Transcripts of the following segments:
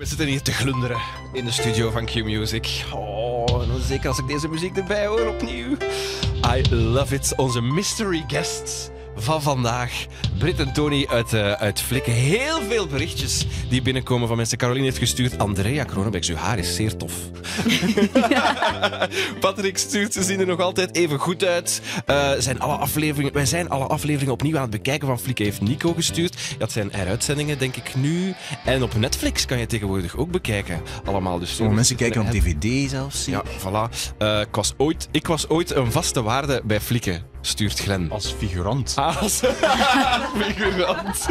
We zitten hier te glunderen in de studio van Q-Music. Oh, en zeker als ik deze muziek erbij hoor opnieuw. I love it. Onze mystery guests van vandaag. Britt en Tony uit Flikken. Heel veel berichtjes die binnenkomen van mensen. Caroline heeft gestuurd. Andrea Kronenberg, uw haar is zeer tof. Patrick stuurt, ze zien er nog altijd even goed uit. Wij zijn alle afleveringen opnieuw aan het bekijken van Flikken, heeft Nico gestuurd. Dat zijn heruitzendingen, denk ik, nu. En op Netflix kan je tegenwoordig ook bekijken. Allemaal. Dus sommige mensen kijken op DVD zelfs. Ja, voilà. Ik was ooit een vaste waarde bij Flikken, stuurt Glenn. Als figurant. Als figurant.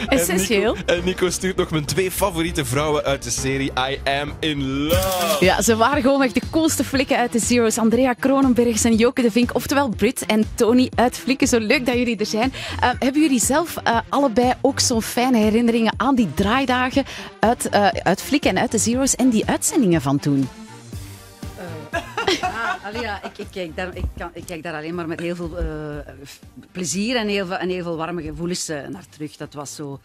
Essentieel. En Nico stuurt nog mijn 2 favoriete vrouwen uit de serie I Am In Love. Ja, ze waren gewoon echt de coolste Flikken uit de Zero's. Andrea Kronenbergs en Joke de Vink, oftewel Britt en Tony uit Flikken. Zo leuk dat jullie er zijn. Hebben jullie zelf allebei ook zo'n fijne herinneringen aan die draaidagen uit Flikken en uit de Zero's en die uitzendingen van toen? Ik kijk daar alleen maar met heel veel plezier en heel veel warme gevoelens naar terug. Dat was zo...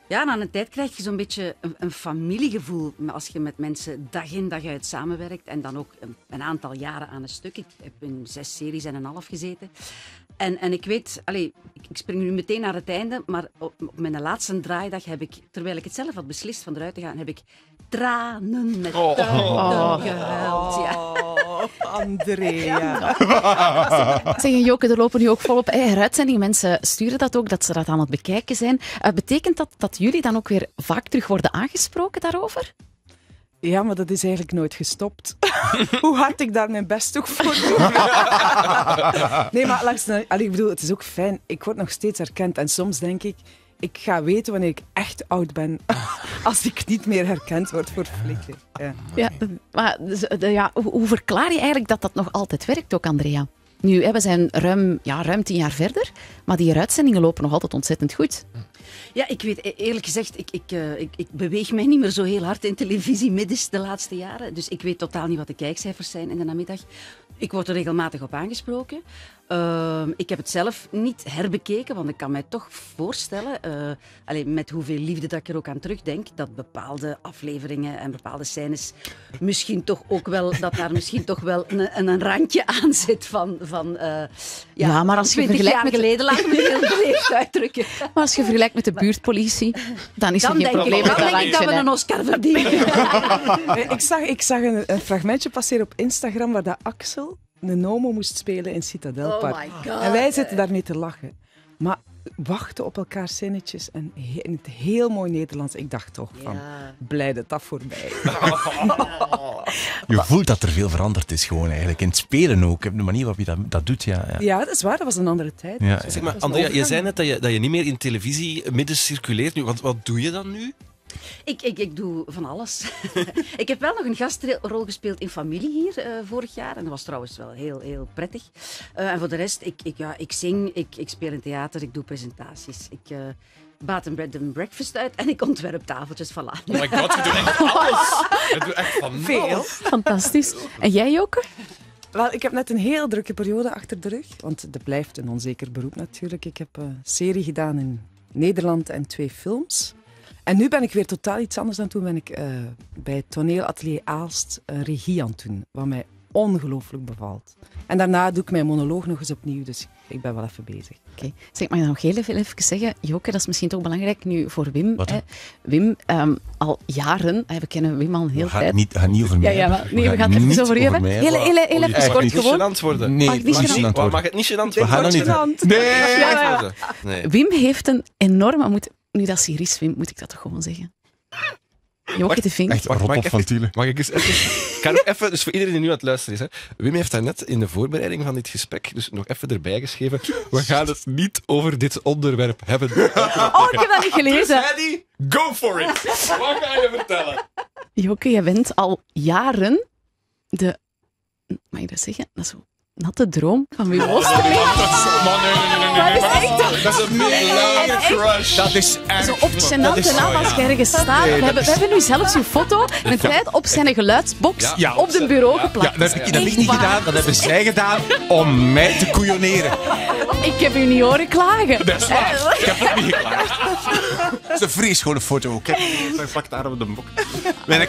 Ja, na een tijd krijg je zo'n beetje een familiegevoel als je met mensen dag in dag uit samenwerkt. En dan ook een aantal jaren aan een stuk. Ik heb in 6 series en een half gezeten. En ik weet, ik spring nu meteen naar het einde, maar op mijn laatste draaidag heb ik, terwijl ik het zelf had beslist van eruit te gaan, heb ik tranen met tuinen gehuild. Ja. Andrea. Zeg, Joke, er lopen nu ook volop heruitzendingen. Mensen sturen dat ook, dat ze dat aan het bekijken zijn. Betekent dat jullie dan ook weer vaak terug worden aangesproken daarover? Ja, maar dat is eigenlijk nooit gestopt. Hoe hard ik daar mijn best ook voor doe. Nee, maar ik bedoel, het is ook fijn. Ik word nog steeds herkend. En soms denk ik ga weten wanneer ik echt oud ben. Als ik niet meer herkend word voor Flikken. Ja. Hoe verklaar je eigenlijk dat nog altijd werkt ook, Andrea? Nu, we zijn ruim 10 jaar verder, maar die heruitzendingen lopen nog altijd ontzettend goed. Ja, ik weet eerlijk gezegd, ik beweeg mij niet meer zo heel hard in televisiemiddens de laatste jaren. Dus ik weet totaal niet wat de kijkcijfers zijn in de namiddag. Ik word er regelmatig op aangesproken. Ik heb het zelf niet herbekeken, want ik kan mij toch voorstellen, met hoeveel liefde dat ik er ook aan terugdenk, dat bepaalde afleveringen en bepaalde scènes misschien toch toch wel een randje aan zit van maar als je 20 jaar geleden, laten we het heel beleefd uitdrukken. Maar als je vergelijkt met de buurtpolitie, dan is er geen probleem. Dan denk ik dat we een Oscar verdienen. Ik zag een fragmentje passeren op Instagram waar dat Axel een Nomo moest spelen in Citadelpark. Oh my God. En wij zitten daarmee te lachen. Maar wachten op elkaar zinnetjes en in het heel mooi Nederlands. Ik dacht toch van, blij dat dat voorbij is. Je voelt dat er veel veranderd is gewoon eigenlijk. In het spelen ook. De manier waarop je dat doet. Ja, dat is waar. Dat was een andere tijd. Ja. Zeg maar, Andrea, je zei net dat je niet meer in televisie midden circuleert nu. Wat doe je dan nu? Ik doe van alles. Ik heb wel nog een gastrol gespeeld in Familie hier vorig jaar. En dat was trouwens wel heel, heel prettig. En voor de rest, ik zing, ik speel in theater, ik doe presentaties. Ik baat een bed and breakfast uit en ik ontwerp tafeltjes. Voilà. Oh my god, je doet echt alles. Je doet echt van veel. Fantastisch. En jij, Joke? Wel, ik heb net een heel drukke periode achter de rug. Want het blijft een onzeker beroep natuurlijk. Ik heb een serie gedaan in Nederland en 2 films. En nu ben ik weer totaal iets anders aan het doen. Ben ik bij het toneelatelier Aalst regie aan het doen. Wat mij ongelooflijk bevalt. En daarna doe ik mijn monoloog nog eens opnieuw. Dus ik ben wel even bezig. Oké. Zeg, mag je nog heel even zeggen, Joke, dat is misschien toch belangrijk nu voor Wim. Wat, Wim, al jaren, we kennen Wim al een hele tijd. Het gaat niet over mij. We gaan het even over je hebben. Heel even kort gewoon. Gênant worden. Nee, Mag het niet gênant worden? Mag het niet gênant We gaan worden? niet. Nee. Wim heeft een enorme... Nu dat ze hier is, Wim, moet ik dat toch gewoon zeggen. Joke de Vink. Echt rot van Tiele. Mag ik eens even... Ik ga nog even, dus voor iedereen die nu aan het luisteren is, hè, Wim heeft daarnet in de voorbereiding van dit gesprek dus nog even erbij geschreven. We gaan het niet over dit onderwerp hebben. Oh, ik heb dat niet gelezen. Eddie, go for it! Wat ga je vertellen? Joke, jij bent al jaren mag je dat zeggen? Dat is zo natte droom van Wim Oosterling. Dat is een midlife crush. Dat is echt... Zo op gênante naam als je ergens staat. We hebben nu zelfs uw foto met tijd op zijn geluidsbox Ja. op de bureau geplakt. Ja, dat heb ik niet Echt gedaan. waar. Dat hebben zij gedaan om mij te koeioneren. Ik heb u niet horen klagen. Dat is waar. Ik heb ook niet geklaagd. Dat is een vreesschone foto ook. Kijk, pak daar op de bok.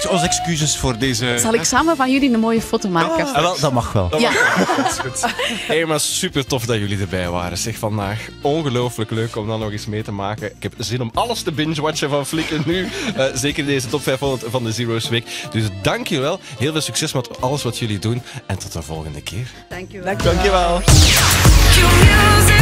Onze excuses voor deze... Zal ik samen van jullie een mooie foto maken? Ah, wel, dat mag wel. Ja. Dat is goed. Hey, maar super tof dat jullie erbij waren. Zeg, vandaag ongelooflijk leuk om dat nog eens mee te maken. Ik heb zin om alles te binge-watchen van Flikken nu. Zeker deze top 500 van de Zero's Week. Dus dank je wel. Heel veel succes met alles wat jullie doen. En tot de volgende keer. Dank je wel. Dankjewel. Q-music.